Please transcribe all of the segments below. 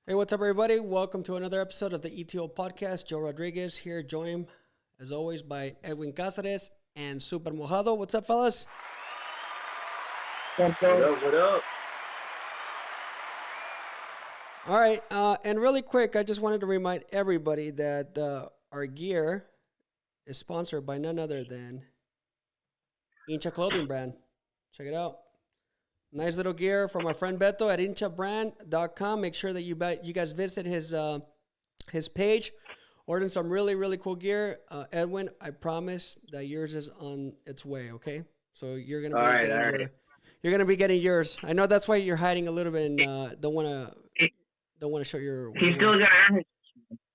Hey, what's up, everybody? Welcome to another episode of the ETO Podcast. Joe Rodriguez here, joined, as always, by Edwin Cáceres and Super Mojado. What's up, fellas? What up, what up? All right, and really quick, I just wanted to remind everybody that our gear is sponsored by none other than Hincha Clothing Brand. Check it out. Nice little gear from our friend Beto at hinchabrand.com. Make sure that you guys visit his page. Ordering some really, really cool gear. Edwin, I promise that yours is on its way, okay? So you're gonna be getting yours. I know that's why you're hiding a little bit and don't wanna show your. He still got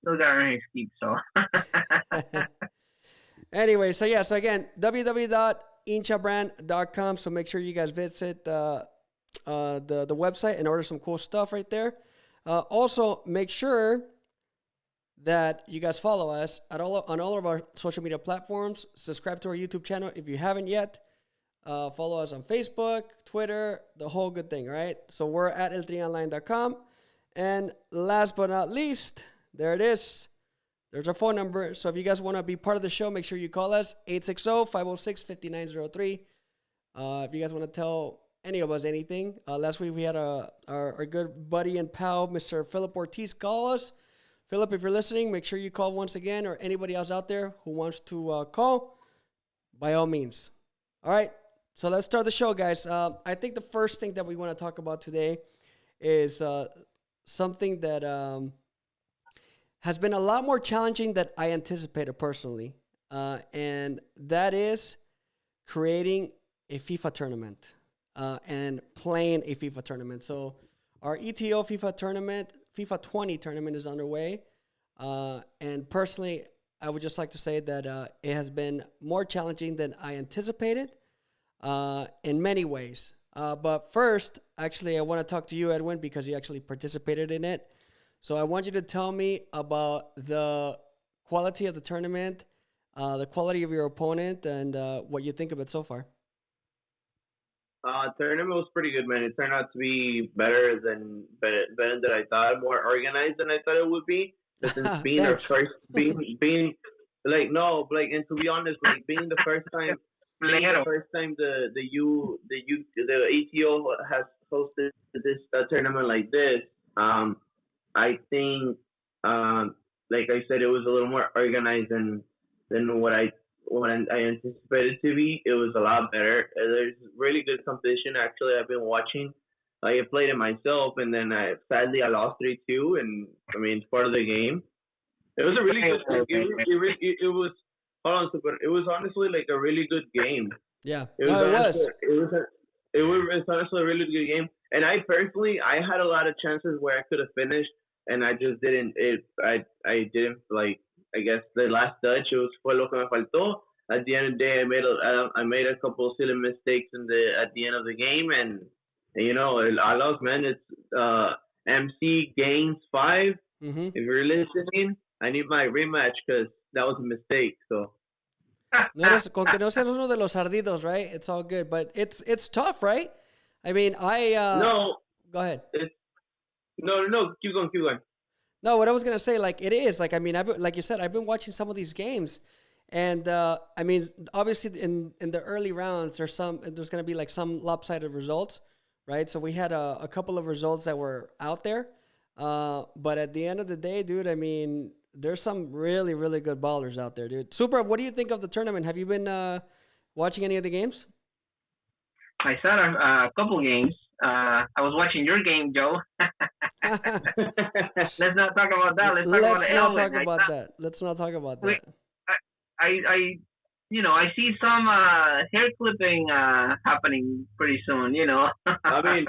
to earn his keep, so. Anyway, so again, www.hinchabrand.com. So make sure you guys visit the website and order some cool stuff right there. Also, make sure that you guys follow us on all of our social media platforms. Subscribe to our YouTube channel if you haven't yet. Follow us on Facebook, Twitter, the whole good thing, right? So we're at eltrionline.com. And last but not least, there it is. There's our phone number. So if you guys want to be part of the show, make sure you call us, 860-506-5903. If you guys want to tell any of us anything. Last week we had our good buddy and pal, Mr. Philip Ortiz, call us. Philip, if you're listening, make sure you call once again, or anybody else out there who wants to call, by all means. All right, so let's start the show, guys. I think the first thing that we want to talk about today is something that has been a lot more challenging than I anticipated personally, and that is creating a FIFA tournament and playing a FIFA tournament. So our ETO FIFA tournament, FIFA 20 tournament is underway, and personally, I would just like to say that it has been more challenging than I anticipated in many ways. But first, actually, I want to talk to you, Edwin, because you actually participated in it. So I want you to tell me about the quality of the tournament, the quality of your opponent, and what you think of it so far. Tournament was pretty good, man. It turned out to be better than I thought, more organized than I thought it would be. Since being our first, being like no, like, and to be honest, like being the first time, the ETO has hosted this tournament like this. I think, like I said, it was a little more organized than what I anticipated to be. It was a lot better. There's really good competition. Actually, I've been watching. I played it myself, and then sadly I lost 3-2, and I mean it's part of the game. It was a really good game. It was. Hold on, Super. It was honestly like a really good game. Yeah, It's honestly a really good game. And I personally, I had a lot of chances where I could have finished, and I just didn't. I didn't, like, I guess the last touch, it was fue lo que me faltó. At the end of the day, I made a couple of silly mistakes at the end of the game, and you know, I lost, man. It's MC Games 5. Mm-hmm. If you're listening, I need my rematch because that was a mistake. So. Con que no seas uno de los ardidos, right? It's all good, but it's tough, right? I mean, no. Go ahead. No. Keep going. No, what I was gonna say, like, it is like, I mean, like you said, I've been watching some of these games, and I mean, obviously in the early rounds, there's gonna be like some lopsided results, right? So we had a couple of results that were out there, but at the end of the day, dude, I mean, there's some really, really good ballers out there, dude. Super, what do you think of the tournament? Have you been watching any of the games? I saw a couple games. I was watching your game, Joe. Let's not talk about that. Let's not talk about that. Let's not talk about that. I see some hair clipping happening pretty soon. I mean,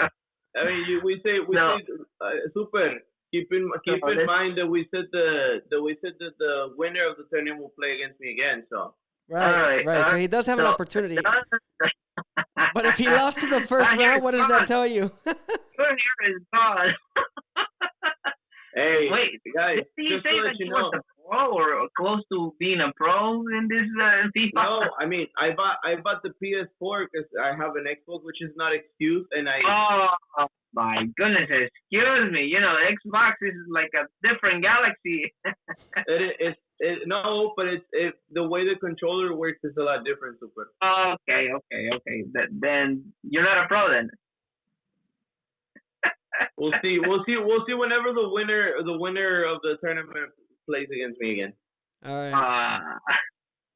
we say No. super. Keep in mind that we said that the winner of the tournament will play against me again. So Right, right. So he does have an opportunity. But if he lost to the first round, what does that tell you? Your hair is gone. hey, Wait, guys, did you just say to that let you you know. was a pro or close to being a pro in this FIFA? No, I mean I bought the PS4 because I have an Xbox, which is not excuse, and I. Oh my goodness! Excuse me. Xbox is like a different galaxy. No, but the way the controller works is a lot different, super. Okay. Then you're not a pro then. We'll see whenever the winner of the tournament plays against me again. All right.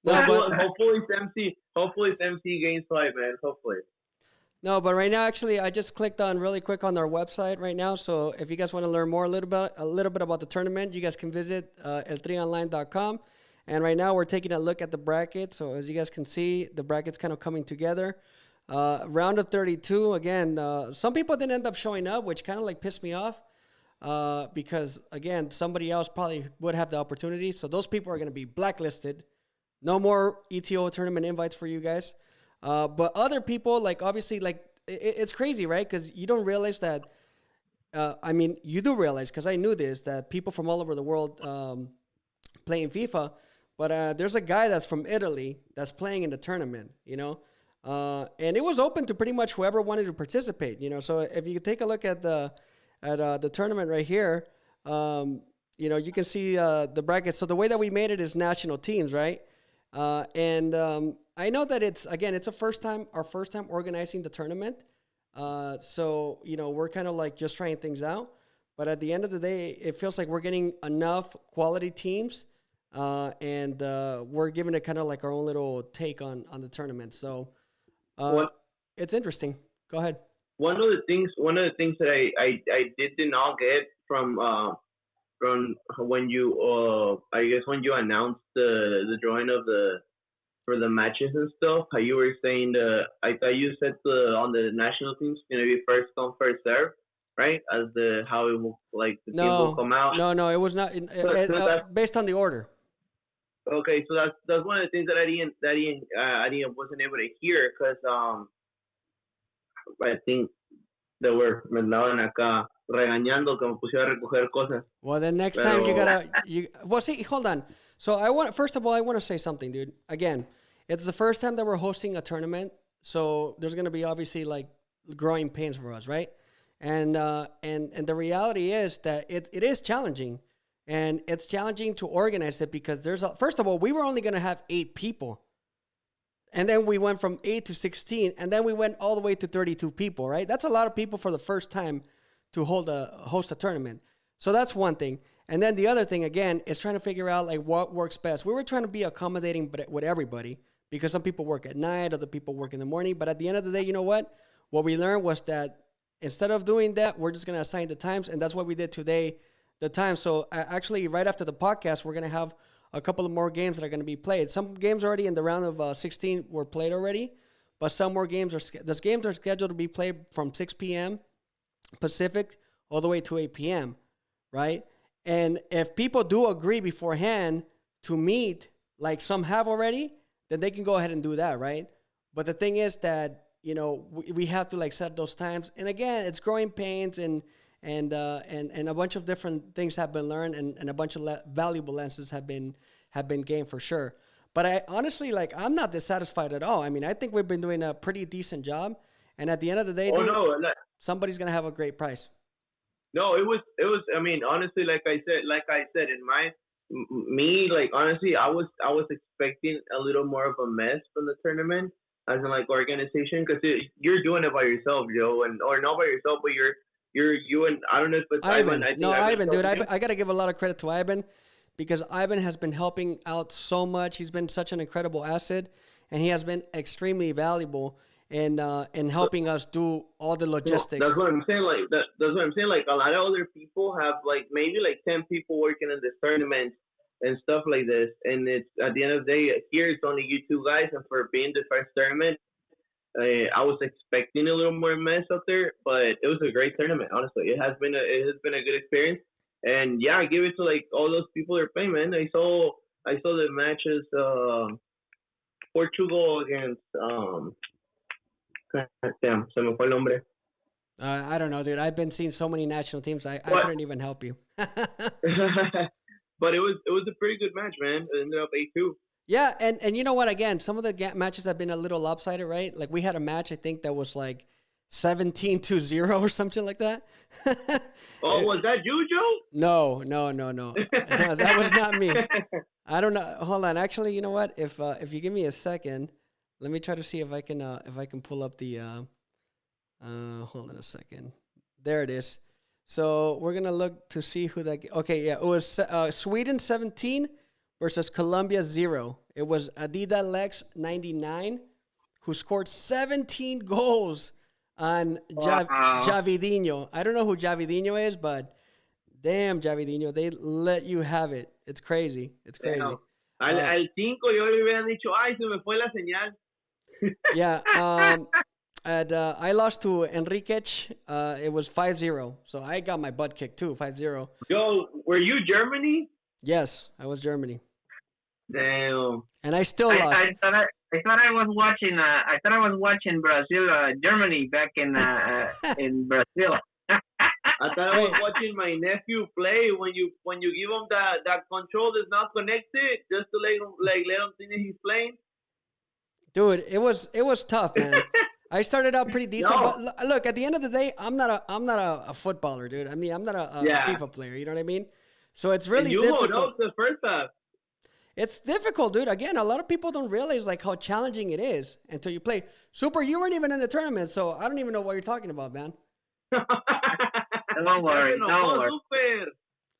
No, hopefully it's MC gains 5, man. Hopefully. No, but right now, actually, I just clicked on really quick on their website right now. So if you guys want to learn more a little bit about the tournament, you guys can visit el3online.com. And right now, we're taking a look at the bracket. So as you guys can see, the bracket's kind of coming together. Round of 32. Again, some people didn't end up showing up, which kind of like pissed me off. Because again, somebody else probably would have the opportunity. So those people are going to be blacklisted. No more ETO tournament invites for you guys. But other people, like obviously, like it's crazy, right? Because you don't realize that. I mean, you do realize, because I knew this, that people from all over the world playing FIFA. But there's a guy that's from Italy that's playing in the tournament, and it was open to pretty much whoever wanted to participate, So if you take a look at the tournament right here, you can see the brackets. So the way that we made it is national teams, right? And I know that it's our first time organizing the tournament. So, we're kind of like just trying things out. But at the end of the day, it feels like we're getting enough quality teams. And we're giving it kind of like our own little take on the tournament. So it's interesting. Go ahead. One of the things that I did not get from when you I guess when you announced the drawing for the matches and stuff, how you were saying I thought you said on the national teams gonna be first come first serve, right? As how it will team will come out. No, it was not based on the order. Okay, so that's one of the things that I wasn't able to hear, because I think they were me andaban acá regañando que me pusiera a recoger cosas. Well, then next time see, hold on. So first of all, I want to say something, dude. Again, it's the first time that we're hosting a tournament, so there's going to be obviously like growing pains for us, right? And the reality is that it is challenging, and it's challenging to organize it because first of all, we were only going to have 8 people. And then we went from 8 to 16, and then we went all the way to 32 people, right? That's a lot of people for the first time to host a tournament. So that's one thing. And then the other thing, again, is trying to figure out like what works best. We were trying to be accommodating with everybody, because some people work at night, other people work in the morning. But at the end of the day, you know what? What we learned was that instead of doing that, we're just going to assign the times, and that's what we did today, the time. So actually, right after the podcast, we're going to have a couple of more games that are going to be played. Some games already in the round of 16 were played already, but some more games are scheduled to be played from 6 p.m. Pacific all the way to 8 p.m., right? And if people do agree beforehand to meet, like some have already, then they can go ahead and do that, right? But the thing is that, we have to like set those times. And again, it's growing pains, and a bunch of different things have been learned, and a bunch of valuable lessons have been gained for sure. But I honestly, I'm not dissatisfied at all. I mean, I think we've been doing a pretty decent job. And at the end of the day, somebody's gonna have a great price. No, it was. I mean, honestly, like I said, honestly, I was expecting a little more of a mess from the tournament, as in like organization, because you're doing it by yourself, Joe, or not by yourself, but you and I don't know if it's Ivan. Ivan, dude, I got to give a lot of credit to Ivan, because Ivan has been helping out so much. He's been such an incredible asset, and he has been extremely valuable in helping us do all the logistics. That's what I'm saying. That's what I'm saying. Like a lot of other people have maybe 10 people working in this tournament, and stuff like this. And it's at the end of the day, here it's only you two guys, and for being the first tournament, I was expecting a little more mess out there, but it was a great tournament. Honestly, it has been a good experience. And yeah, I give it to like all those people that are playing, man. I saw the matches. Portugal against damn, se me fue el nombre. I don't know, dude. I've been seeing so many national teams. I couldn't even help you. But it was a pretty good match, man. It ended up 8-2. Yeah, and you know what? Again, some of the matches have been a little lopsided, right? Like we had a match, I think that was like 17-0 or something like that. Oh, was that you, Joe? No. No, that was not me. I don't know. Hold on. Actually, you know what? If you give me a second, let me try to see if I can pull up the. Hold on a second. There it is. So we're gonna look to see who that. Okay, yeah, it was Sweden 17 versus Colombia 0. It was Adida Lex 99, who scored 17 goals on Javidinho. I don't know who Javidinho is, but damn, Javidinho, they let you have it. It's crazy. It's crazy. Al 5 yo le hubieran dicho, ay, se me fue la señal. Yeah. I lost to Enriquez. It was 5-0. So I got my butt kicked too, 5-0. Yo, were you Germany? Yes, I was Germany. Damn. And I still lost. I thought I was watching. I thought I was watching Brazil, Germany back in Brazil. I thought I was watching my nephew play. When you give him that control that's not connected, just to let him think that he's playing. Dude, it was tough, man. I started out pretty decent, but look, at the end of the day, I'm not a footballer, dude. I mean, I'm not a FIFA player. You know what I mean? So it's really difficult. You hold the first half. It's difficult, dude. Again, a lot of people don't realize like how challenging it is until you play. Super, you weren't even in the tournament, so I don't even know what you're talking about, man. Don't worry.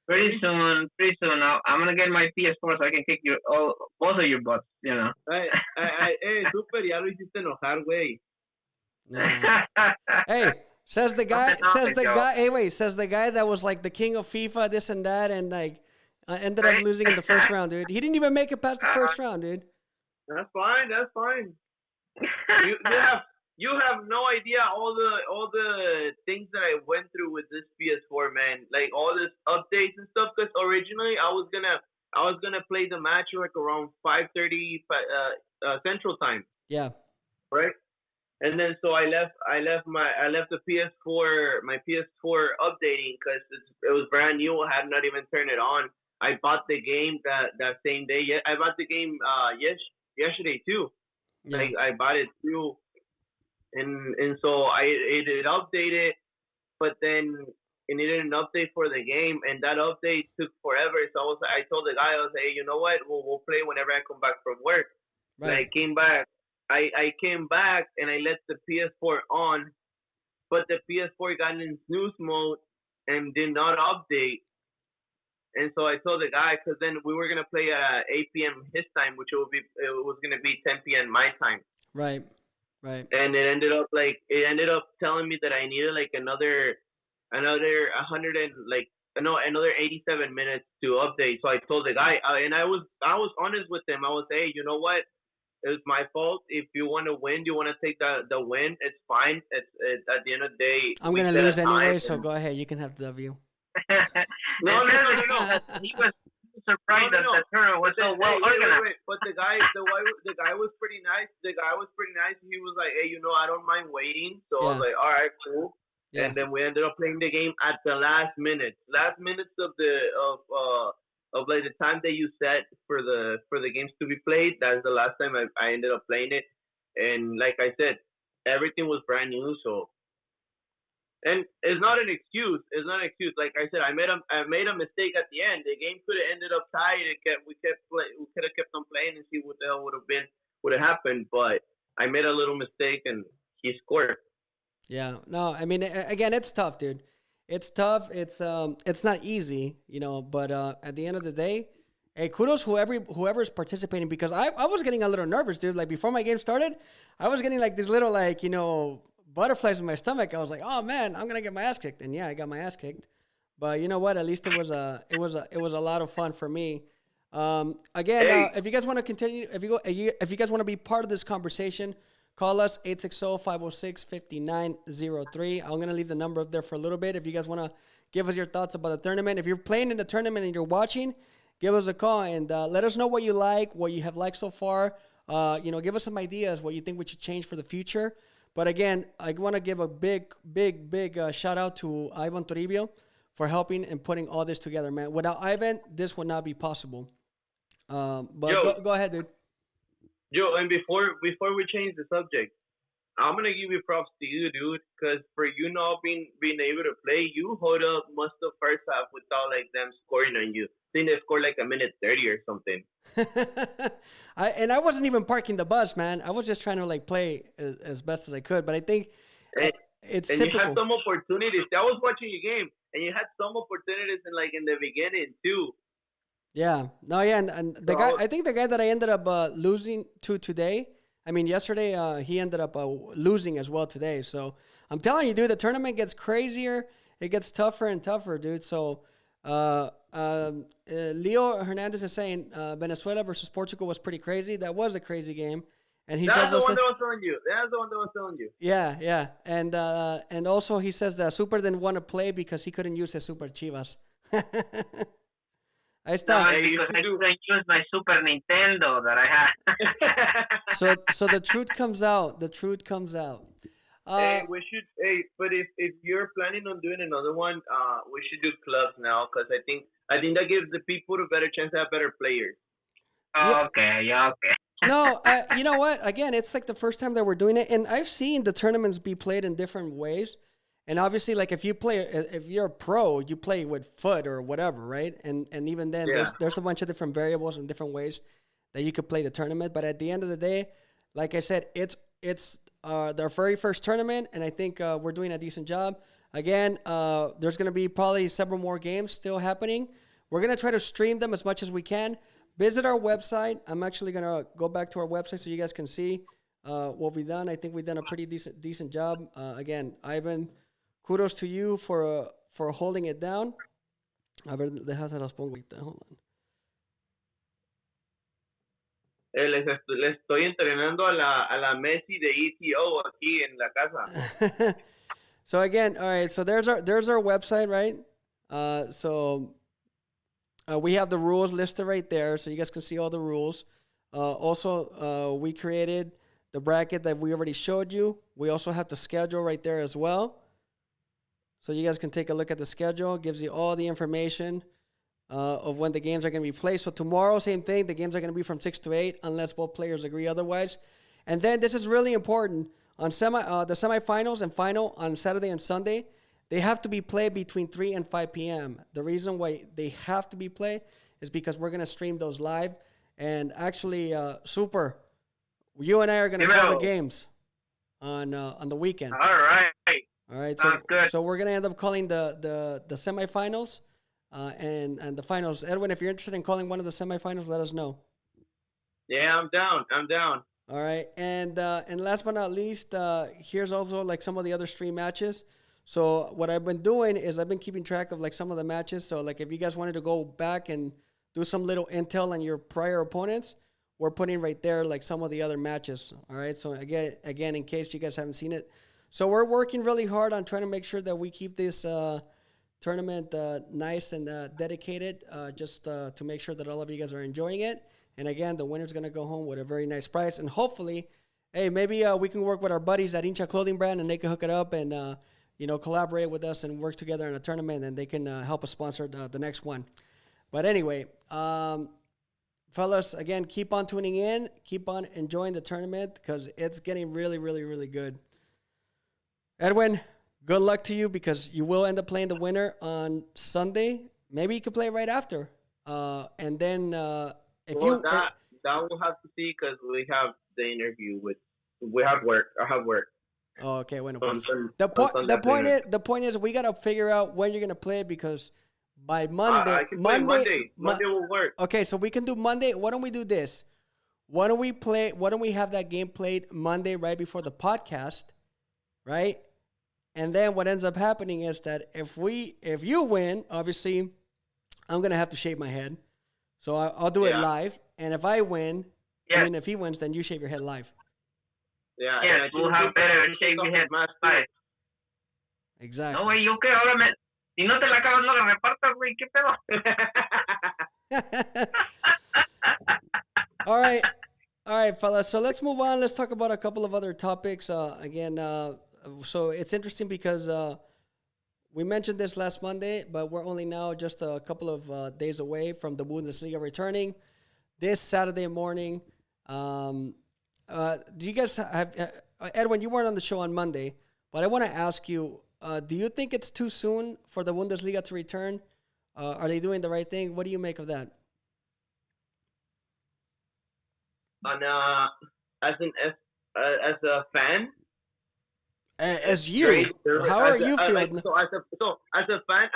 Pretty soon, I'm gonna get my PS4 so I can kick both of your butts. You know. Hey, Super, ya lo hiciste enojar, güey. Nah. Hey, says the guy. Says the guy that was like the king of FIFA, this and that, and like ended up losing in the first round, dude. He didn't even make it past the first round, dude. That's fine. You have no idea all the things that I went through with this PS4, man. Like all this updates and stuff. Because originally I was gonna play the match like around 5:30 Central Time. Yeah. Right. And then so I left the PS4 updating because it was brand new. I had not even turned it on. I bought the game that same day. Yeah, I bought the game yesterday too. Yeah. Like I bought it too. And so it updated, but then it needed an update for the game, and that update took forever. So I told the guy, I was like, hey, you know what? We'll play whenever I come back from work. Right. And I came back. I came back and I let the PS4 on, but the PS4 got in snooze mode and did not update. And so I told the guy, because then we were gonna play at 8 p.m. his time, which it was gonna be 10 p.m. my time. Right. And it ended up telling me that I needed like another 87 minutes to update. So I told the guy, and I was honest with him. I was, hey, you know what? It was my fault. If you want to win, you want to take the win. It's fine. It's at the end of the day. I'm gonna lose anyway, so go ahead. You can have the W. No. He was surprised that the tournament was so well organized. Wait. But the guy was pretty nice. The guy was pretty nice. He was like, hey, I don't mind waiting. So I was like, all right, cool. Yeah. And then we ended up playing the game at the last minutes of like the time that you set for the games to be played. That's the last time I ended up playing it. And like I said, everything was brand new. So. And it's not an excuse. Like I said, I made a mistake at the end. The game could have ended up tied. We could have kept on playing and see what the hell would have happened. But I made a little mistake and he scored. Yeah. No, I mean, again, it's tough, dude. It's tough. It's not easy, But at the end of the day, hey, kudos whoever's participating, because I was getting a little nervous, dude. Like before my game started, I was getting like these little butterflies in my stomach. I was like, oh man, I'm gonna get my ass kicked. And yeah, I got my ass kicked. But you know what? At least it was a lot of fun for me. Again, Hey. if you guys want to continue, if you guys want to be part of this conversation, call us 860-506-5903. I'm gonna leave the number up there for a little bit. If you guys want to give us your thoughts about the tournament, if you're playing in the tournament and you're watching, give us a call and let us know what you like, what you have liked so far. Give us some ideas what you think we should change for the future. But again, I want to give a big shout out to Ivan Toribio for helping and putting all this together, man. Without Ivan, this would not be possible. But go ahead, dude. Joe, and before we change the subject, I'm gonna give you props to you, dude, because for you not being able to play, you hold up most of the first half without like them scoring on you. I think they scored like a minute 30 or something. I wasn't even parking the bus, man. I was just trying to like play as best as I could. But I think it's and typical. You had some opportunities. I was watching your game, and you had some opportunities in the beginning too. Yeah. No, yeah, and the guy, I think the guy that I ended up losing to today, I mean, yesterday, he ended up losing as well today. So I'm telling you, dude, the tournament gets crazier. It gets tougher and tougher, dude. So Leo Hernandez is saying Venezuela versus Portugal was pretty crazy. That was a crazy game. And he That's says the one that was telling you. That's the one that was telling you. Yeah. And also he says that Super didn't want to play because he couldn't use his Super Chivas. Ahí está. No, because I couldn't use my Super Nintendo that I had. So the truth comes out. The truth comes out. We should. Hey, but if you're planning on doing another one, we should do clubs now because I think that gives the people a better chance to have better players. Okay. No, you know what? Again, it's like the first time that we're doing it, and I've seen the tournaments be played in different ways. And obviously, like if you're a pro, you play with foot or whatever, right? And even then, there's a bunch of different variables and different ways that you could play the tournament. But at the end of the day, like I said, it's their very first tournament, and I think we're doing a decent job. Again, there's going to be probably several more games still happening. We're going to try to stream them as much as we can. Visit our website. I'm actually going to go back to our website so you guys can see what we've done. I think we've done a pretty decent job. Again, Ivan, kudos to you for holding it down. A ver, déjate las pongo ahorita. Hold on. Les estoy entrenando a la Messi de ETO aquí en la casa. So again, all right. So there's our website, right? We have the rules listed right there, so you guys can see all the rules. Also, we created the bracket that we already showed you. We also have the schedule right there as well. So you guys can take a look at the schedule. It gives you all the information of when the games are going to be played. So tomorrow, same thing. The games are going to be from 6 to 8 unless both players agree otherwise. And then this is really important. On the semifinals and final on Saturday and Sunday, they have to be played between 3 and 5 p.m. The reason why they have to be played is because we're going to stream those live. And actually, Super, you and I are going to call the games on the weekend. All right. All right, so we're gonna end up calling the semifinals and the finals. Edwin, if you're interested in calling one of the semifinals, let us know. Yeah, I'm down. All right, and last but not least, here's also like some of the other stream matches. So what I've been doing is I've been keeping track of like some of the matches. So like if you guys wanted to go back and do some little intel on your prior opponents, we're putting right there like some of the other matches. All right, so again, in case you guys haven't seen it. So we're working really hard on trying to make sure that we keep this tournament nice and dedicated, just to make sure that all of you guys are enjoying it. And again, the winner's going to go home with a very nice prize. And hopefully, hey, maybe we can work with our buddies at Hincha Clothing Brand and they can hook it up and, collaborate with us and work together in a tournament and they can help us sponsor the next one. But anyway, fellas, again, keep on tuning in. Keep on enjoying the tournament because it's getting really, really, really good. Edwin, good luck to you because you will end up playing the winner on Sunday. Maybe you could play right after. And then that we'll have to see because we have the interview we have work. I have work. Oh, okay. Bueno, pues, the point is we got to figure out when you're going to play because by Monday. I can play Monday. Monday will work. Okay, so we can do Monday. Why don't we do this? Why don't we have that game played Monday right before the podcast, right? And then what ends up happening is that if you win, obviously, I'm going to have to shave my head. So I'll do it live, and if I win, Yeah. if he wins, then you shave your head live. Yeah. Yes, we'll have better shave your head live. Exactly. No, güey, yo qué, ahora si no te la acabas, no la repartas, güey, qué pedo. All right, fellas. So let's move on. Let's talk about a couple of other topics. So it's interesting because we mentioned this last Monday, but we're only now just a couple of days away from the Bundesliga returning this Saturday morning. Do you guys have Edwin? You weren't on the show on Monday, but I want to ask you: do you think it's too soon for the Bundesliga to return? Are they doing the right thing? What do you make of that? As a fan, as you, how are you feeling? So as a fan,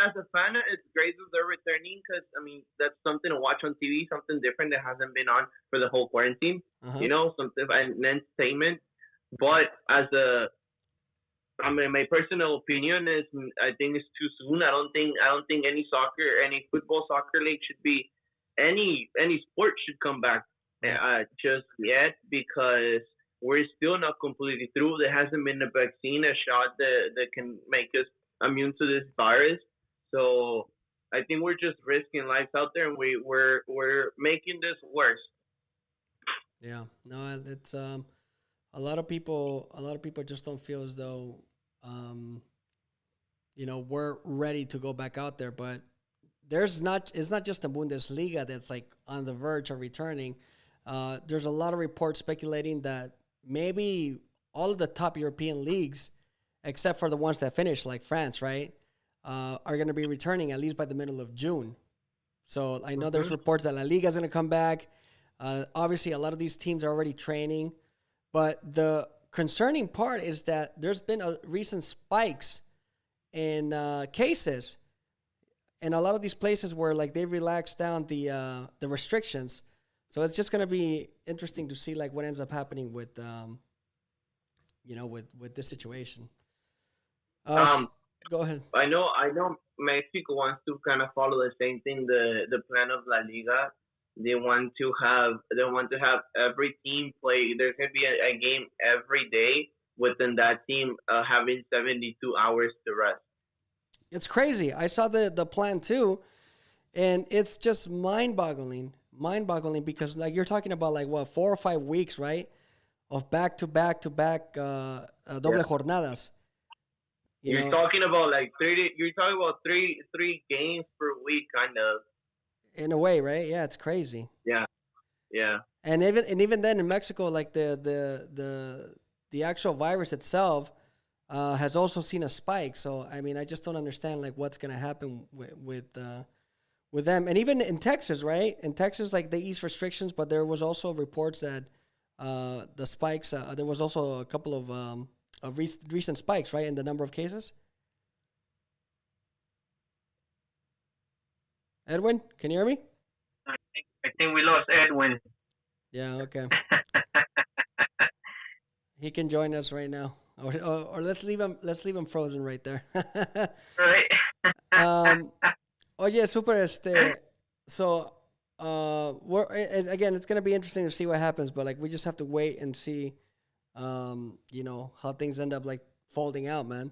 it's great that they're returning because that's something to watch on TV, something different that hasn't been on for the whole quarantine. You know, something an entertainment. But my personal opinion is I think it's too soon. I don't think any football soccer league should be any sport should come back just yet because we're still not completely through. There hasn't been a vaccine, a shot that can make us immune to this virus. So I think we're just risking lives out there, and we're making this worse. Yeah, no, it's a lot of people just don't feel as though we're ready to go back out there. But it's not just the Bundesliga that's like on the verge of returning. There's a lot of reports speculating that maybe all of the top European leagues, except for the ones that finished, like France, right, are going to be returning at least by the middle of June. So I know there's reports that La Liga is going to come back. Obviously, a lot of these teams are already training. But the concerning part is that there's been recent spikes in cases in a lot of these places where like they relaxed down the restrictions. So it's just going to be interesting to see like what ends up happening with with this situation. Go ahead. I know Mexico wants to kind of follow the same thing, the plan of La Liga. They want to have every team play. There's going to be a game every day within that team having 72 hours to rest. It's crazy. I saw the plan too, and it's just mind-boggling because like you're talking about like what 4 or 5 weeks, right, of back-to-back doble jornadas. You're talking about like 30. You're talking about three games per week, kind of. In a way, right? Yeah, it's crazy. Yeah. And even then in Mexico, like the actual virus itself has also seen a spike. So I mean, I just don't understand like what's gonna happen with them. And even in Texas, right? In Texas, like they eased restrictions, but there was also reports that the spikes. There was also a couple of recent spikes, right, in the number of cases. Edwin, can you hear me? I think we lost Edwin. Yeah, okay. He can join us right now, or let's leave him frozen right there. Right. Oye, super. So, again, it's gonna be interesting to see what happens, but like we just have to wait and see, how things end up like folding out, man.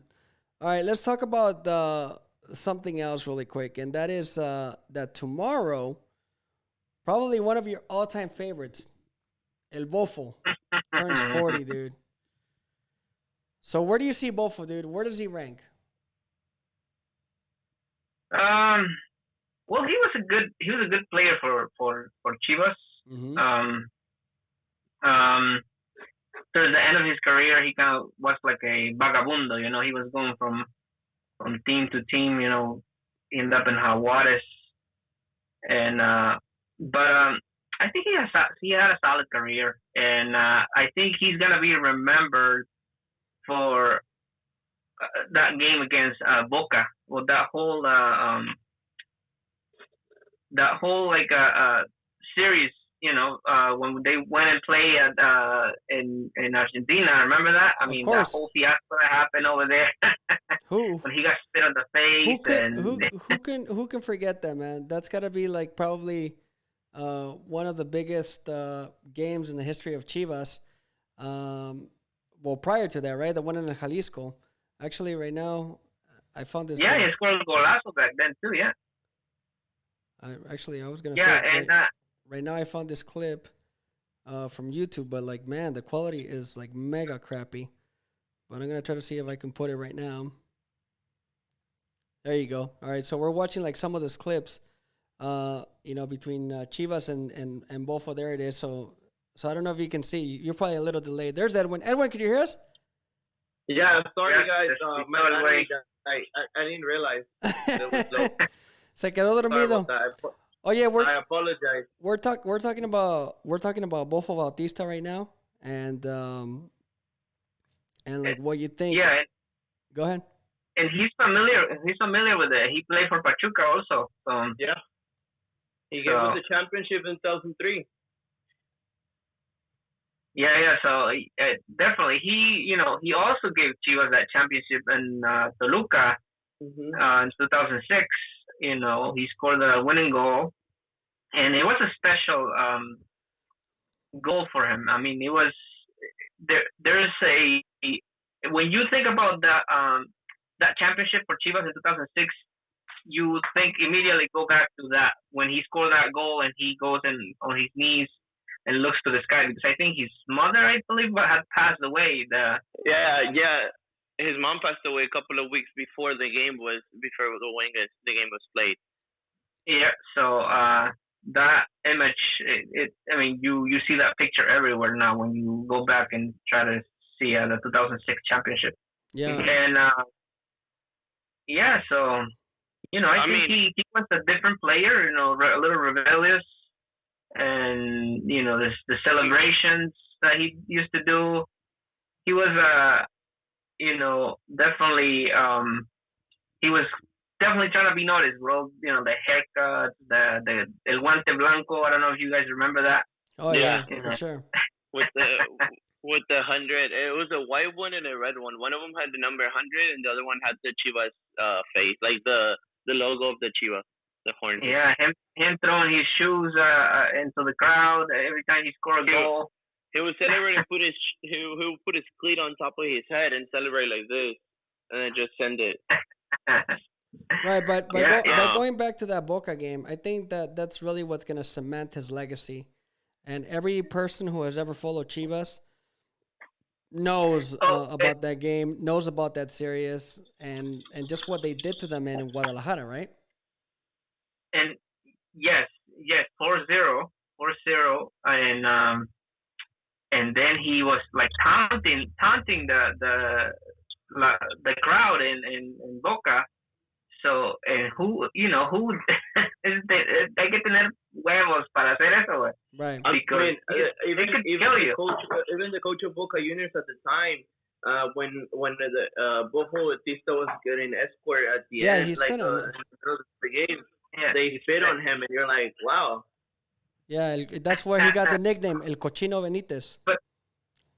All right, let's talk about something else really quick, and that is that tomorrow, probably one of your all-time favorites, El Bofo, turns 40, dude. So where do you see Bofo, dude? Where does he rank? Well, he was a good player for Chivas. Mm-hmm. Towards the end of his career, he kind of was like a vagabundo. He was going from team to team. End up in Jaguares, and but I think he had a solid career, and I think he's gonna be remembered for that game against Boca. Well, that whole series, when they went and played in Argentina. Remember that? I mean, that whole fiasco that happened over there. When he got spit on the face. Who can forget that, man? That's got to be like probably one of the biggest games in the history of Chivas. Well, prior to that, right? The one in Jalisco. Actually, right now, I found this. Yeah, he scored a golazo back then too. Yeah. I was gonna Yeah, say and right now I found this clip from YouTube, but like, man, the quality is like mega crappy. But I'm gonna try to see if I can put it right now. There you go. All right, so we're watching like some of those clips, between Chivas and Bofo. There it is. So I don't know if you can see. You're probably a little delayed. There's Edwin. Edwin, could you hear us? Yeah, sorry guys. I didn't realize it was late. Se quedó dormido. Oh yeah, I apologize. We're talking about Bofo Bautista right now, and like what you think. Yeah. Go ahead. And he's familiar with it. He played for Pachuca also. Yeah. He gave us the championship in 2003. Yeah. So definitely, he also gave Chivas that championship in Toluca in 2006. He scored the winning goal, and it was a special goal for him. I mean, it was there's a when you think about that championship for Chivas in 2006, you think immediately go back to that when he scored that goal and he goes on his knees and looks to the sky, because I think his mother, I believe, had passed away. Yeah. His mom passed away a couple of weeks before the game was played. Yeah. So that image, you see that picture everywhere now when you go back and try to see the 2006 championship. Yeah. And so I think he was a different player. A little rebellious, and the celebrations that he used to do. He was definitely he was definitely trying to be noticed, bro. The haircut, the el guante blanco. I don't know if you guys remember that. Oh yeah, for sure. With the 100, it was a white one and a red one. One of them had the number 100, and the other one had the Chivas face, like the logo of the Chivas, the horn. Yeah, him throwing his shoes into the crowd every time he scored a goal. He would celebrate and he would put his cleat on top of his head and celebrate like this, and then just send it. Right, but going back to that Boca game, I think that's really what's going to cement his legacy. And every person who has ever followed Chivas knows about that game, knows about that series, and just what they did to them in Guadalajara, right? And yes, 4-0, and then he was like taunting the crowd in Boca. So, who hay que tener huevos para hacer eso, güey. Right. Because even the coach of Boca Juniors at the time, when the Bofo Bautista was getting escort at the end, he's like kind of the game, they spit on him, and you're like, wow. Yeah, that's where he got the nickname El Cochino Benítez.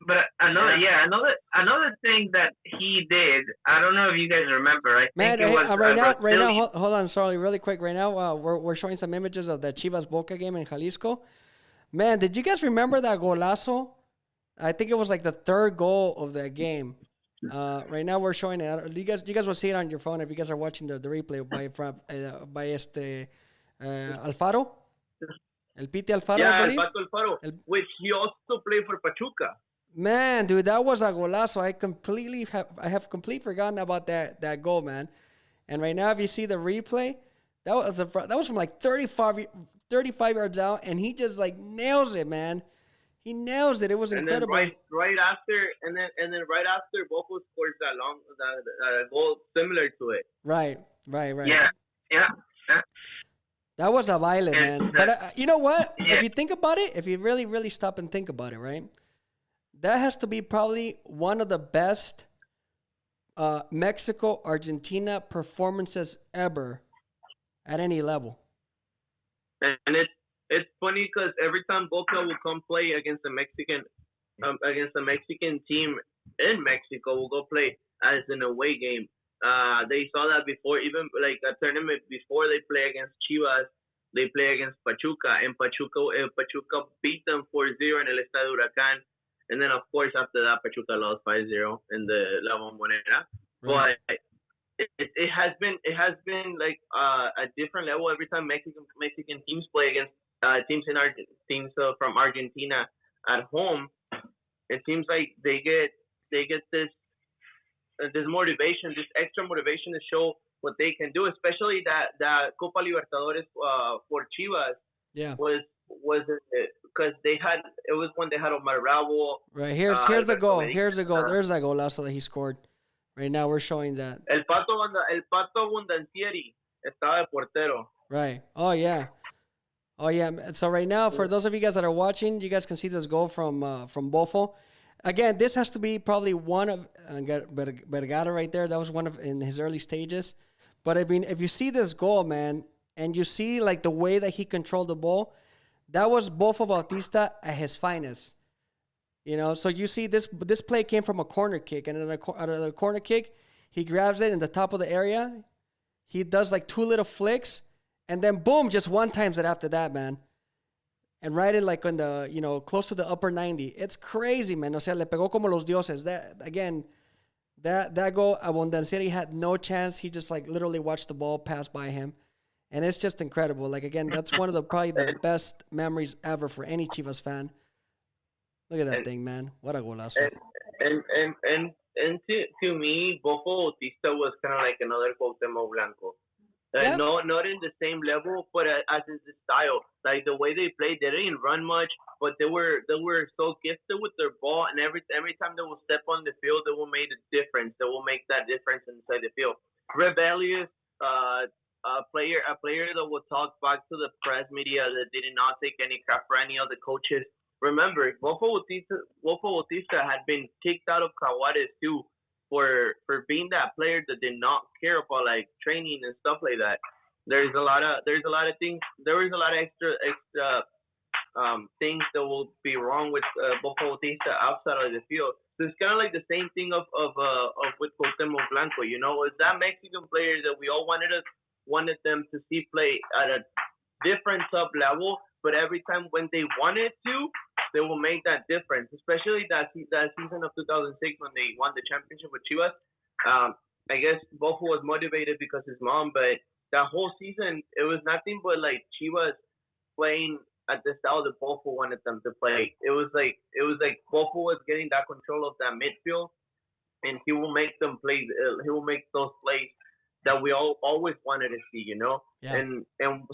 But another thing that he did, I don't know if you guys remember. I think it was right now, hold on, sorry, really quick. Right now, we're showing some images of the Chivas Boca game in Jalisco. Man, did you guys remember that golazo? I think it was like the third goal of that game. Right now, we're showing it. You guys will see it on your phone if you guys are watching the replay by Alfaro. El Piti Alfaro, I believe. Yeah, Alfaro, which he also played for Pachuca. Man, dude, that was a golazo. I have completely forgotten about that goal, man. And right now, if you see the replay, that was from like 35 yards out, and he just like nails it, man. He nails it. It was incredible. And then right after, Bofo scores that goal similar to it. Right. Yeah. That was a baile, man. But you know what? If you think about it, if you really, really stop and think about it, right? That has to be probably one of the best Mexico-Argentina performances ever at any level. And it's funny because every time Boca will come play against the Mexican team in Mexico, will go play as an away game. They saw that before, even like a tournament before they play against Chivas. they play against Pachuca, and Pachuca beat them 4-0 in el Estadio Huracán, and then of course after that Pachuca lost 5-0 in the La Bombonera. Right. But it has been like a different level every time Mexican teams play against teams from Argentina at home. It seems like they get this motivation, this extra motivation to show what they can do, especially that Copa Libertadores for Chivas. Yeah. Was because it was when they had Omar Bravo. Right. Here's the goal. Here's the goal. There's that golazo that he scored. Right now we're showing that. El Pato Abundancieri estaba de portero. Right. Oh yeah. So right now, for those of you guys that are watching, you guys can see this goal from Bofo. Again, this has to be probably one of Vergara right there. That was one of in his early stages. But I mean, if you see this goal, man, and you see like the way that he controlled the ball, that was Bofo Bautista at his finest. You know, so you see this play came from a corner kick, and out of the corner kick, he grabs it in the top of the area. He does like two little flicks, and then boom, just one times it after that, man. And right in like on the, you know, close to the upper 90. It's crazy, man. O sea, le pegó como los dioses. That goal, Abundancieri had no chance. He just like literally watched the ball pass by him. And it's just incredible. Like, again, that's one of probably the best memories ever for any Chivas fan. Look at that thing, man. What a golazo. And to me, Bofo Bautista was kind of like another Cuauhtémoc Blanco. Yeah. Not in the same level, but as in the style. Like the way they played, they didn't run much, but they were so gifted with their ball, and every time they will step on the field, they will make a difference. They will make that difference inside the field. Rebellious, a player that will talk back to the press media, that did not take any crap for any of the coaches. Remember, Bofo Bautista had been kicked out of Caguares too for being that player that did not care about like training and stuff like that. There was a lot of extra things that will be wrong with Bofo Bautista outside of the field. So it's kind of like the same thing of with Cuauhtémoc Blanco. You know, it's that Mexican player that we all wanted them to see play at a different sub level, but every time when they wanted to, they will make that difference. Especially that season of 2006 when they won the championship with Chivas. I guess Bofo was motivated because his mom, but that whole season it was nothing but like Chivas playing at the style that Bofo wanted them to play. It was like Bofo was getting that control of that midfield, and he will make them play. He will make those plays that we always wanted to see, you know. Yeah. And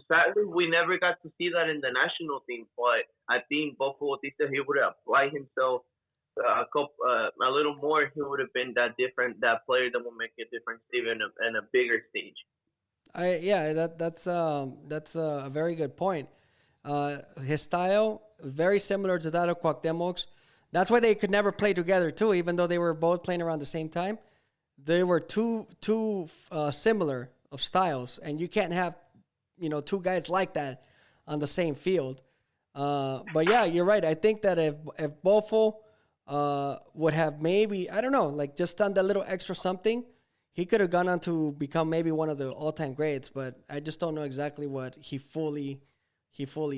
sadly, we never got to see that in the national team. But I think Bofo Bautista, he would have applied himself a little more. He would have been that player that will make a difference even in a bigger stage. That's a very good point. His style very similar to that of Cuauhtémoc's. That's why they could never play together too, even though they were both playing around the same time. They were too similar of styles, and you can't have, you know, two guys like that on the same field. But yeah, you're right. I think that if Bofo would have maybe, I don't know, like just done that little extra something, he could have gone on to become maybe one of the all-time greats. But I just don't know exactly what he fully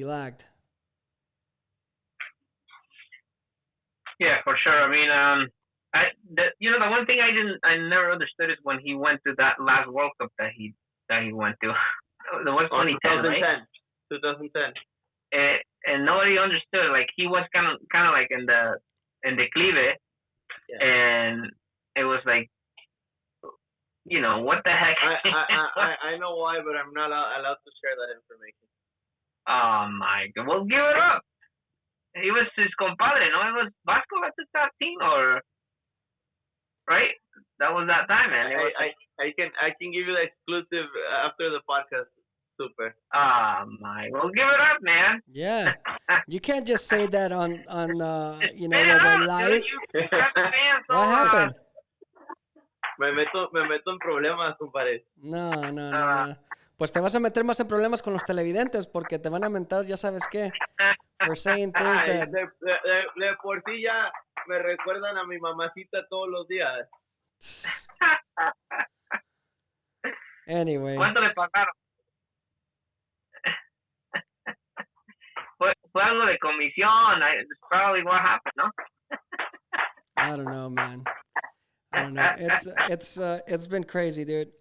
lacked. Yeah, for sure. I mean, the one thing I never understood is when he went to that last World Cup that he went to. It was 2010, 2010. right? 2010. And nobody understood. Like he was kind of like in the declive, and it was like, you know, what the heck? I know why, but I'm not allowed to share that information. Oh my God! Well, give it up. He was his compadre, no? It was Vasco at the top team, or right? That was that time, man. I can give you the exclusive after the podcast. Super. My. Well, give it up, man. Yeah. You can't just say that on you know, when we're live. What happened? Me meto en problemas, compadre. No. Pues te vas a meter más en problemas con los televidentes porque te van a mentar, ya sabes qué. For saying things that... De por sí ya me recuerdan a mi mamacita todos los días. Anyway. ¿Cuánto le pagaron? fue algo de comisión. That's probably what happened, no? I don't know, man. I don't know. It's been crazy, dude.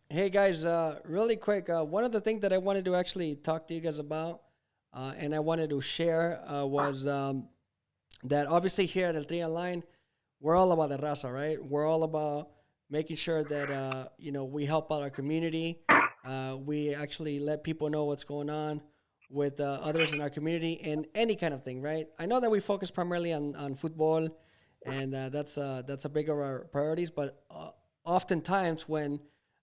Hey guys, really quick. One of the things that I wanted to actually talk to you guys about, and I wanted to share, was that obviously here at El Tri Online, we're all about the Raza, right? We're all about making sure that we help out our community. We actually let people know what's going on with others in our community and any kind of thing, right? I know that we focus primarily on football, and that's a big of our priorities. But oftentimes when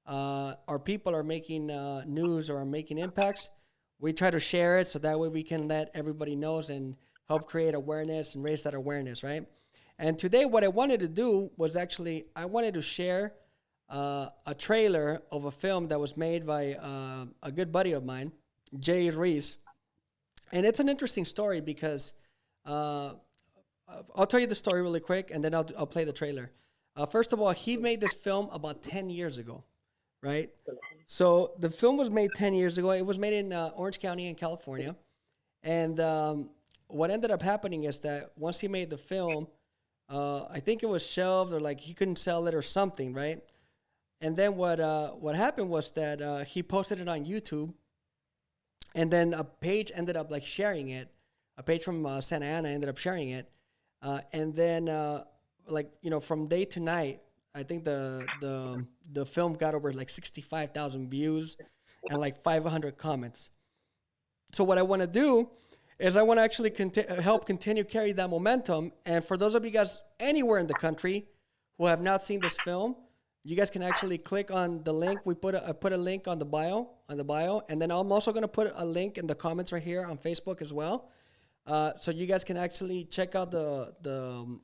our people are making news or are making impacts, we try to share it so that way we can let everybody knows and help create awareness and raise that awareness, right? And today what I wanted to do was actually I wanted to share a trailer of a film that was made by a good buddy of mine, JE Ruiz. And it's an interesting story because I'll tell you the story really quick, and then I'll play the trailer. First of all, he made this film about 10 years ago, right? So the film was made 10 years ago. It was made in Orange County in California. And what ended up happening is that once he made the film, I think it was shelved or like he couldn't sell it or something, right? And then what happened was that he posted it on YouTube, and then a page ended up like sharing it. A page from Santa Ana ended up sharing it, and then from day to night, I think the film got over like 65,000 views and like 500 comments. So what I want to do is I want to actually help continue carry that momentum. And for those of you guys anywhere in the country who have not seen this film, you guys can actually click on the link. I put a link on the bio, and then I'm also going to put a link in the comments right here on Facebook as well. So you guys can actually check out the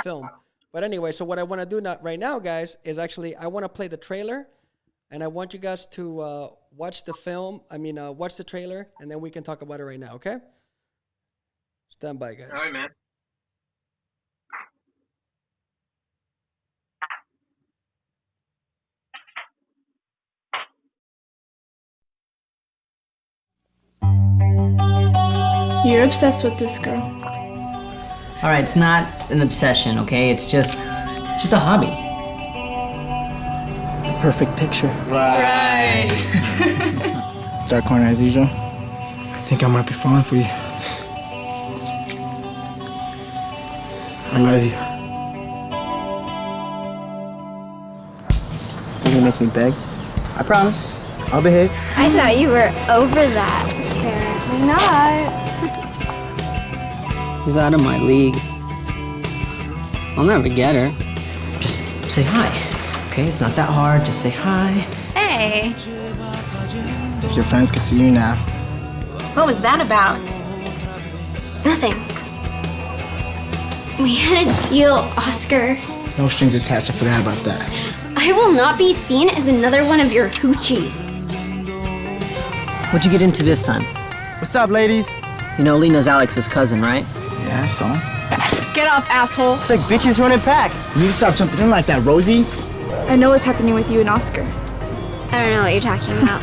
film. But anyway, so what I want to do right now, guys, is actually I want to play the trailer, and I want you guys to watch the film. Watch the trailer, and then we can talk about it right now, okay? Stand by, guys. All right, man. You're obsessed with this girl. All right, it's not an obsession, okay? It's just a hobby. The perfect picture. Right. Dark corner as usual. I think I might be falling for you. I love you. You gonna make me beg? I promise. I'll behave. I thought you were over that. Apparently not. He's out of my league. I'll never get her. Just say hi, okay? It's not that hard. Just say hi. Hey. If your friends could see you now. What was that about? Nothing. We had a deal, Oscar. No strings attached. I forgot about that. I will not be seen as another one of your hoochies. What'd you get into this time? What's up, ladies? You know, Lena's Alex's cousin, right? Yeah, I saw him. Get off, asshole. It's like bitches running packs. You need to stop jumping in like that, Rosie. I know what's happening with you and Oscar. I don't know what you're talking about.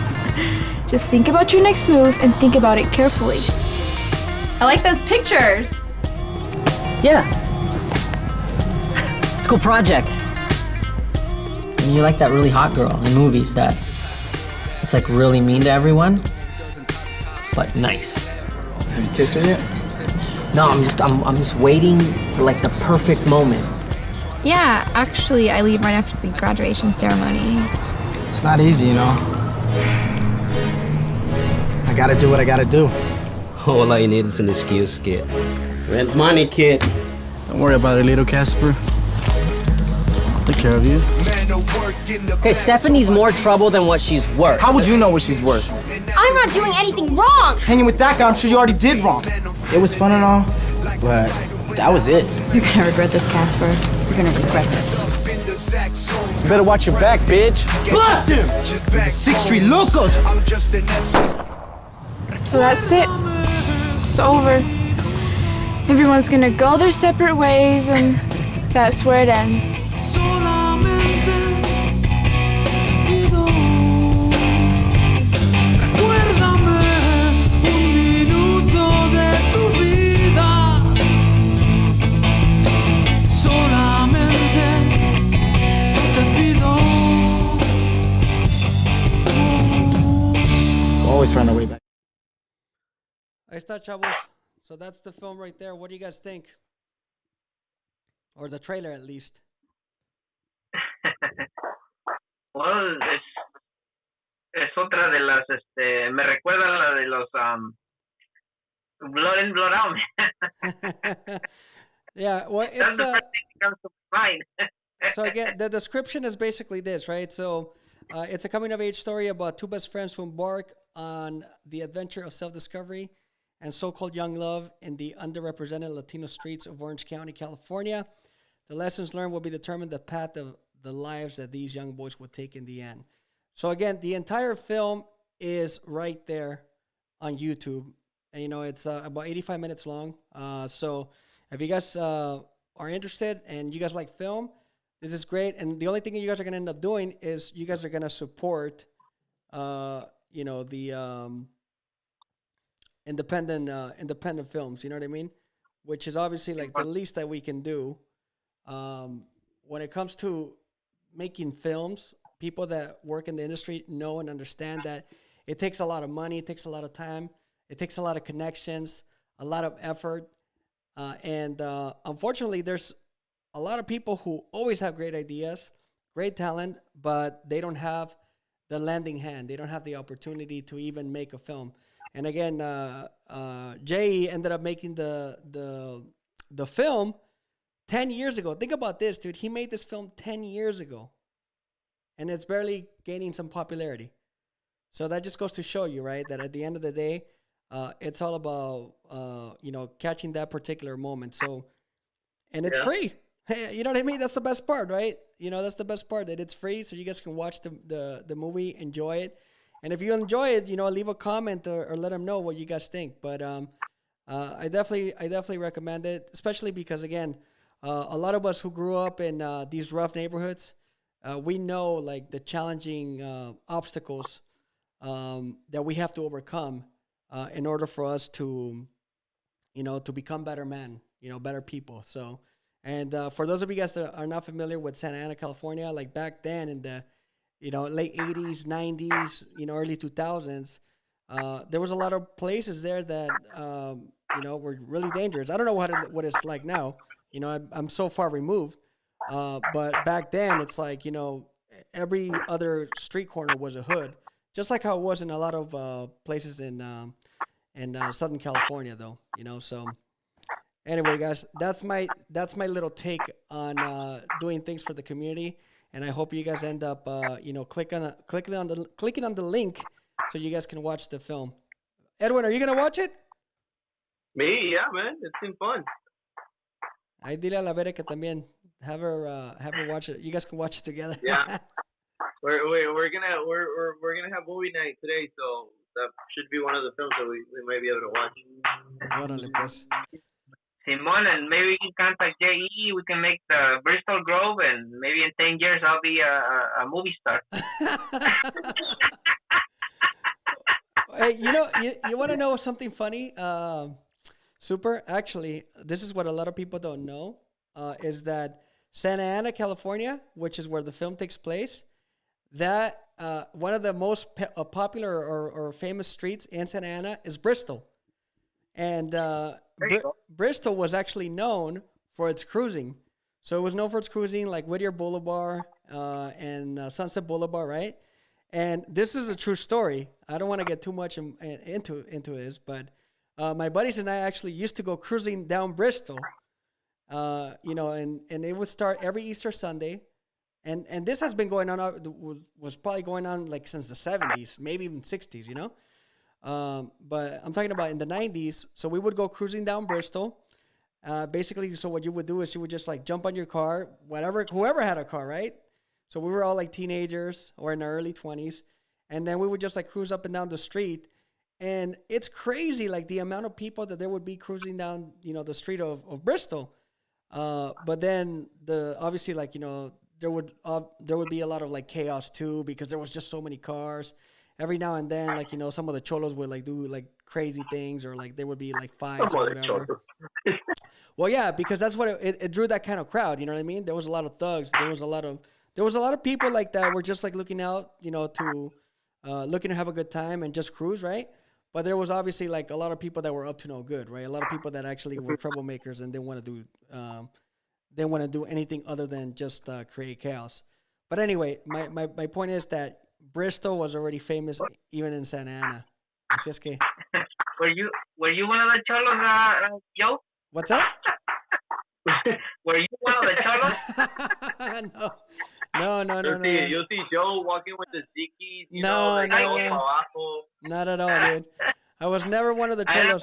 Just think about your next move and think about it carefully. I like those pictures. Yeah. It's a cool project. I mean, you're like that really hot girl in movies that it's like really mean to everyone, but nice. Have you kissed her yet? No, I'm just waiting for like the perfect moment. Yeah, actually, I leave right after the graduation ceremony. It's not easy, you know. I gotta do what I gotta do. All I need is an excuse, kid. Rent money, kid. Don't worry about her, little Casper. I'll take care of you. Okay, Stephanie's more trouble than what she's worth. How would you know what she's worth? I'm not doing anything wrong. Hanging with that guy, I'm sure you already did wrong. It was fun and all, but that was it. You're gonna regret this, Casper. You're gonna regret this. You better watch your back, bitch. Blast him! 6th Street Locos! So that's it. It's over. Everyone's gonna go their separate ways, and that's where it ends. Recuérdame un minuto. está, chavos. So that's the film right there. What do you guys think? Or the trailer, at least. Well, es otra de las, me recuerda a la de los Blood In, Blood Out. Yeah, well, That's it's the first thing that comes to mind. so again, the description is basically this, right? So it's a coming-of-age story about two best friends who embark on the adventure of self-discovery and so-called young love in the underrepresented Latino streets of Orange County, California. The lessons learned will be determined the path of the lives that these young boys will take in the end. So again, the entire film is right there on YouTube. And, you know, it's about 85 minutes long. So if you guys are interested and you guys like film, this is great. And the only thing you guys are going to end up doing is you guys are going to support, you know, the independent films. You know what I mean? Which is obviously like the least that we can do. When it comes to making films, people that work in the industry know and understand that it takes a lot of money, it takes a lot of time, it takes a lot of connections, a lot of effort. And unfortunately, there's a lot of people who always have great ideas, great talent, but they don't have the lending hand. They don't have the opportunity to even make a film. And again, JE ended up making the film 10 years ago. Think about this, dude. He made this film 10 years ago, and it's barely gaining some popularity. So that just goes to show you, right, that at the end of the day, it's all about, you know, catching that particular moment. So, and it's free. Hey, you know what I mean? That's the best part, right? You know, that's the best part, that it's free, so you guys can watch the movie, enjoy it. And if you enjoy it, you know, leave a comment or let them know what you guys think. But I definitely recommend it, especially because, again, a lot of us who grew up in these rough neighborhoods, we know like the challenging obstacles that we have to overcome in order for us to, you know, to become better men, you know, better people. So, and for those of you guys that are not familiar with Santa Ana, California, like back then in the, you know, late 80s, 90s, you know, early 2000s, there was a lot of places there that, you know, were really dangerous. I don't know what it's like now. You know, I'm so far removed. But back then, it's like, you know, every other street corner was a hood, just like how it was in a lot of places in Southern California, though. You know, so anyway, guys, that's my little take on doing things for the community, and I hope you guys end up, you know, clicking on the link so you guys can watch the film. Edwin, are you gonna watch it? Me, yeah, man. It's been fun. Ahí dile a la Vera que también have her watch it. You guys can watch it together. Yeah, we're gonna have movie night today, so that should be one of the films that we might be able to watch. Órale, pues. Simon, and maybe you can contact JE. We can make the Bristol Grove, and maybe in 10 years I'll be a movie star. Hey, you know, you want to know something funny? Super. Actually, this is what a lot of people don't know, is that Santa Ana, California, which is where the film takes place, that one of the most popular or famous streets in Santa Ana is Bristol. And Bristol was actually known for its cruising. So it was known for its cruising, like Whittier Boulevard and Sunset Boulevard, right? And this is a true story. I don't want to get too much into this, but my buddies and I actually used to go cruising down Bristol, you know, and it would start every Easter Sunday. And this has been going on, was probably going on like since the 70s, maybe even 60s, you know? But I'm talking about in the 90s. So we would go cruising down Bristol. Basically, so what you would do is you would just like jump on your car, whoever had a car, right? So we were all like teenagers or in our early 20s. And then we would just like cruise up and down the street. And it's crazy, like the amount of people that there would be cruising down, you know, the street of Bristol. But then obviously, like, you know, there would be a lot of like chaos too, because there was just so many cars. Every now and then, like, you know, some of the cholos would like do like crazy things, or like there would be like fights or whatever. Well, yeah, because that's what it drew, that kind of crowd. You know what I mean? There was a lot of thugs. There was a lot of people like that were just like looking out, you know, looking to have a good time and just cruise, right? But there was obviously like a lot of people that were up to no good, right? A lot of people that actually were troublemakers and didn't want to do anything other than just create chaos. But anyway, my point is that Bristol was already famous even in Santa Ana. Así es que. Were you one of the cholos, yo? What's that? Were you one of the cholos? No. You'll see Joe walking with the Zikis. Not at all, dude. I was never one of the cholos.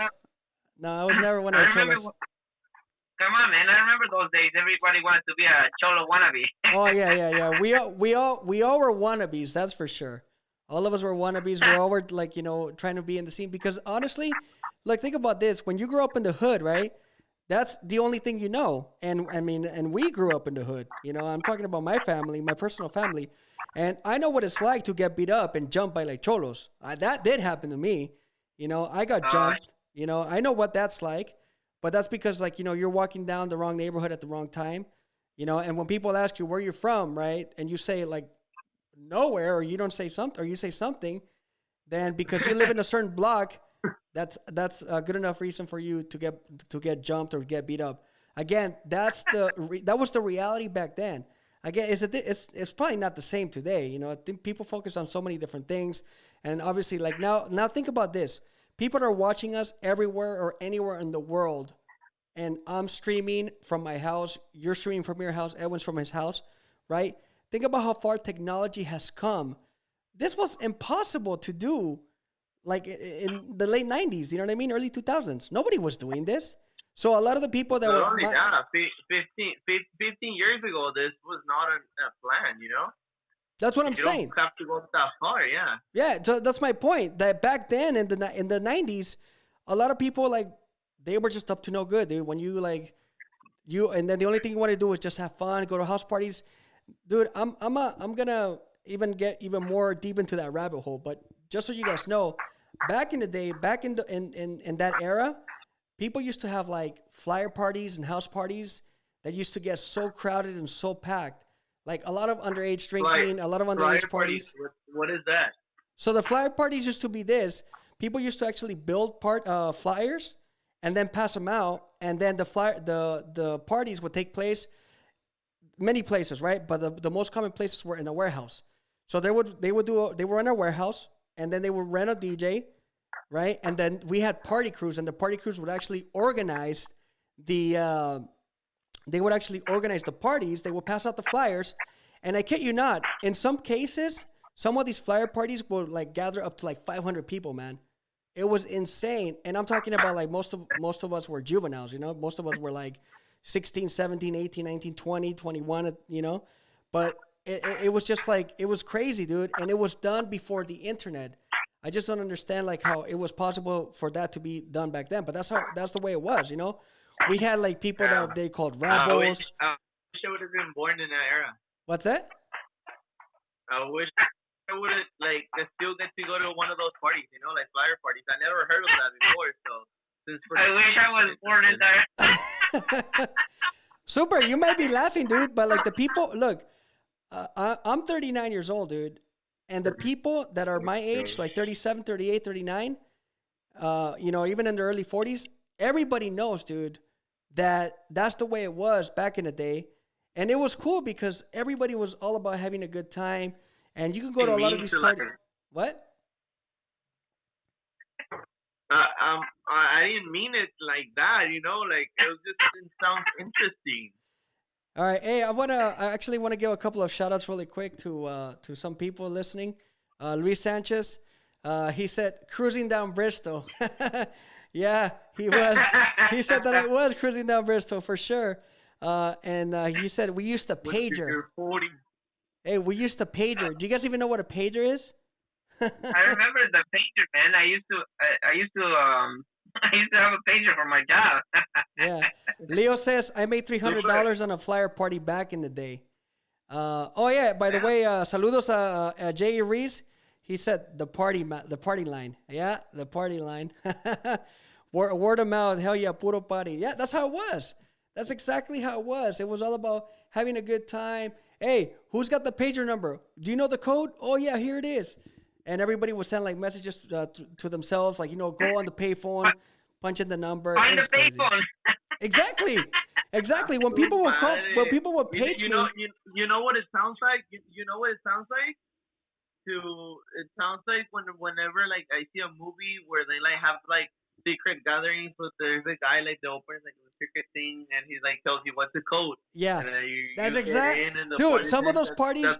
No, I was never one of the cholos. Come on, man! I remember those days. Everybody wanted to be a cholo wannabe. Oh yeah. We all were wannabes. That's for sure. All of us were wannabes. We all were like, trying to be in the scene. Because honestly, like, think about this: when you grow up in the hood, right? That's the only thing you know. And I mean, and we grew up in the hood. I'm talking about my family, my personal family, and I know what it's like to get beat up and jumped by like cholos. That did happen to me. I got jumped. I know what that's like. But that's because, like, you're walking down the wrong neighborhood at the wrong time, and when people ask you where you're from, right, and you say, like, nowhere, or you don't say something, or you say something, then because you live in a certain block, that's a good enough reason for you to get jumped or get beat up. Again, that was the reality back then. Again, it's probably not the same today. I think people focus on so many different things, and obviously, like, now think about this. People are watching us everywhere or anywhere in the world, and I'm streaming from my house. You're streaming from your house. Edwin's from his house, right? Think about how far technology has come. This was impossible to do, like, in the late 90s, you know what I mean? Early 2000s. Nobody was doing this. So a lot of the people that not were... only that, 15 years ago, this was not a plan, That's what I'm saying. You don't have to go that far, yeah. Yeah, so that's my point. That back then in the 90s, a lot of people, like, they were just up to no good, dude. When you and then the only thing you want to do is just have fun, go to house parties, dude. I'm gonna even get even more deep into that rabbit hole. But just so you guys know, back in the day, back in that era, people used to have like flyer parties and house parties that used to get so crowded and so packed. Like a lot of underage drinking, a lot of underage parties. What is that? So the flyer parties used to be this. People used to actually build flyers and then pass them out, and then the parties would take place many places, right? But the most common places were in a warehouse. So they were in a warehouse, and then they would rent a DJ, right? And then we had party crews, and the party crews would actually organize the parties. They would pass out the flyers, and I kid you not, in some cases, some of these flyer parties would like gather up to like 500 people, man. It was insane. And I'm talking about like most of us were juveniles, most of us were like 16, 17, 18, 19, 20, 21, but it was just like, it was crazy, dude. And it was done before the internet. I just don't understand like how it was possible for that to be done back then, but that's the way it was, We had like people that they called rebels. I wish I would have been born in that era. What's that? I wish I would have still get to go to one of those parties, like flyer parties. I never heard of that before, so I wish I was born in there. Super, you might be laughing, dude, but like the people, look, I'm 39 years old, dude, and the people that are my age, like 37, 38, 39, even in the early 40s, everybody knows, dude, that's the way it was back in the day. And it was cool because everybody was all about having a good time. And you can go to a lot of these parties. What? I didn't mean it like that, it just sounds interesting. All right. Hey, I actually want to give a couple of shout outs really quick to some people listening. Luis Sanchez, he said, cruising down Bristol. Yeah, he was. He said that I was cruising down Bristol for sure. And he said we used to pager. Hey, we used to pager. Do you guys even know what a pager is? I remember the pager, man. I used to have a pager for my job. Yeah. Leo says I made $300 on a flyer party back in the day. Oh yeah. By the way, saludos a JE Ruiz. He said the party line. Yeah, the party line. Word of mouth. Hell yeah, puro party. Yeah, that's how it was. That's exactly how it was. It was all about having a good time. Hey, who's got the pager number? Do you know the code? Oh yeah, here it is. and everybody would send like messages to themselves, like, go on the payphone, punch in the number. Find the payphone. Exactly. When people would call, page me. You know what it sounds like? You know what it sounds like? It sounds like whenever like I see a movie where they like have like secret gatherings, but there's a guy like that opens like a secret thing and he like tells you what's the code. Yeah, and that's exactly. Dude, some of those parties,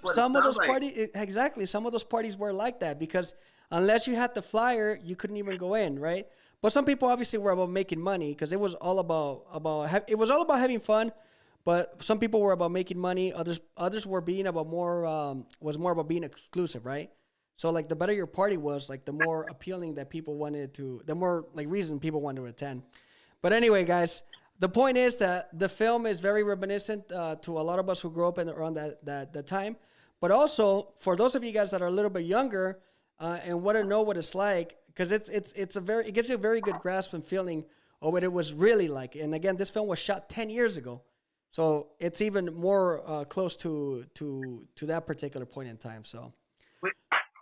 exactly. Some of those parties were like that because unless you had the flyer, you couldn't even go in, right? But some people obviously were about making money because it was all about having fun. But some people were about making money. Others were being about was more about being exclusive, right? So like the better your party was, like the more appealing that people wanted to, the more like reason people wanted to attend. But anyway, guys, the point is that the film is very reminiscent to a lot of us who grew up around that time. But also for those of you guys that are a little bit younger and want to know what it's like, because it gives you a very good grasp and feeling of what it was really like. And again, this film was shot 10 years ago. So it's even more close to that particular point in time. So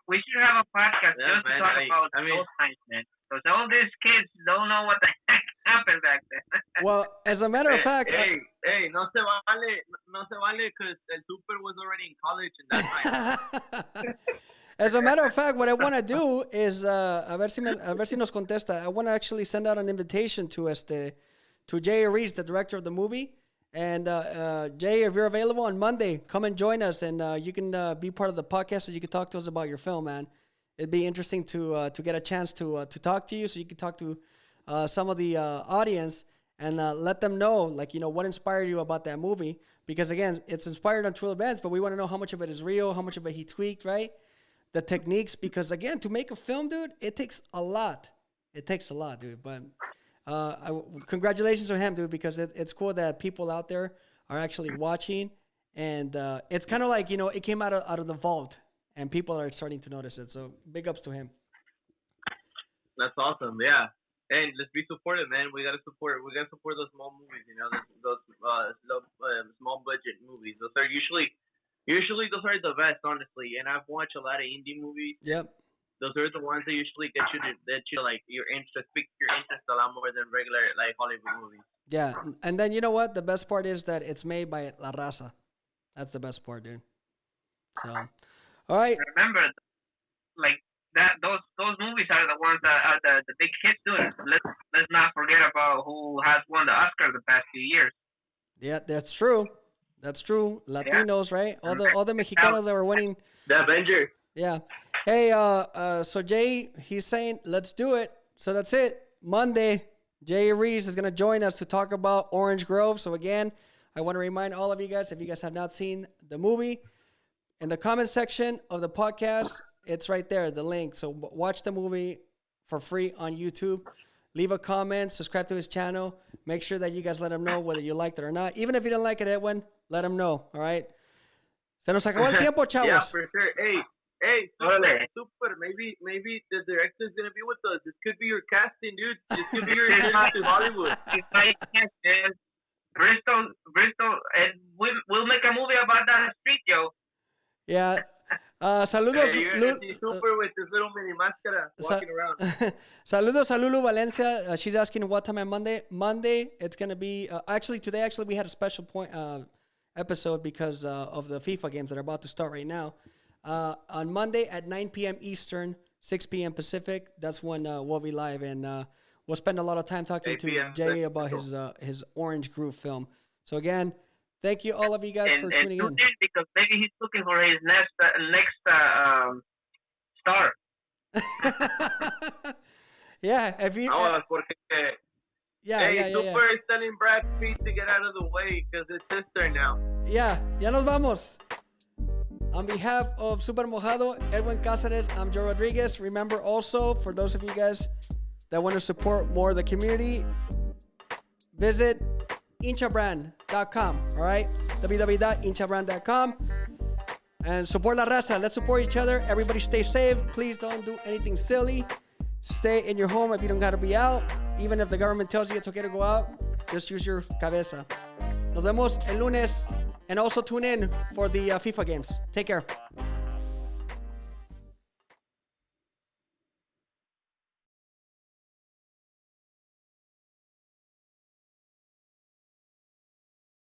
we should have a podcast just to talk about those times, man. Because all these kids don't know what the heck happened back then. Well, as a matter of fact, no se vale, because El Super was already in college in that time. As a matter of fact, what I want to do is a ver si nos contesta. I want to actually send out an invitation to JE Ruiz, the director of the movie. And Jay, if you're available on Monday, come and join us, and you can be part of the podcast, so you can talk to us about your film, man. It'd be interesting to get a chance to talk to you, so you can talk to some of the audience and let them know, like, what inspired you about that movie. Because again, it's inspired on true events, but we want to know how much of it is real, how much of it he tweaked, right? The techniques, because again, to make a film, dude, it takes a lot. It takes a lot, dude. But congratulations to him, dude, because it's cool that people out there are actually watching, and it's kind of like, it came out of the vault, and people are starting to notice it. So big ups to him. That's awesome, yeah. And let's be supportive, man. We gotta support those small movies, those small budget movies. Those are usually those are the best, honestly. And I've watched a lot of indie movies. Yep. Those are the ones that usually get you like your interest, pique your interest a lot more than regular like Hollywood movies. Yeah, and then you know what? The best part is that it's made by La Raza. That's the best part, dude. So, all right. Remember, like that. Those movies are the ones that are the big hits, dude. Let's not forget about who has won the Oscar the past few years. Yeah, that's true. That's true. Latinos, right? All the Mexicanos that were winning. The Avengers. Yeah. Hey, so Jay, he's saying, let's do it. So that's it. Monday, JE Ruiz is going to join us to talk about Orange Grove. So again, I want to remind all of you guys, if you guys have not seen the movie, in the comment section of the podcast, it's right there, the link. So watch the movie for free on YouTube. Leave a comment, subscribe to his channel. Make sure that you guys let him know whether you liked it or not. Even if you didn't like it, Edwin, let him know, all right? Se nos acabó el tiempo, chavos. Yeah, for sure. Hey, super. Maybe the director's gonna be with us. This could be your casting, dude. This could be your entrance to Hollywood. Bristol, and we'll make a movie about that street, yo. Yeah. Saludos. Hey, you're gonna see Super with this little mini máscara walking around. Saludos a Lulu Valencia. She's asking what time on Monday. Monday, it's gonna be today. We had a special episode because of the FIFA games that are about to start right now. On Monday at 9 p.m. Eastern, 6 p.m. Pacific. That's when we'll be live, and we'll spend a lot of time talking to Jay about his Orange Grove film. So again, thank you all of you guys for tuning in. Because maybe he's looking for his next star. Yeah, if you. Super is telling Brad Pitt to get out of the way because it's his turn now. Yeah, ya nos vamos. On behalf of Super Mojado, Edwin Cáceres, I'm Joe Rodriguez. Remember also, for those of you guys that want to support more of the community, visit hinchabrand.com, all right? www.hinchabrand.com. And support La Raza. Let's support each other. Everybody stay safe. Please don't do anything silly. Stay in your home if you don't got to be out. Even if the government tells you it's okay to go out, just use your cabeza. Nos vemos el lunes. And also tune in for the FIFA games. Take care.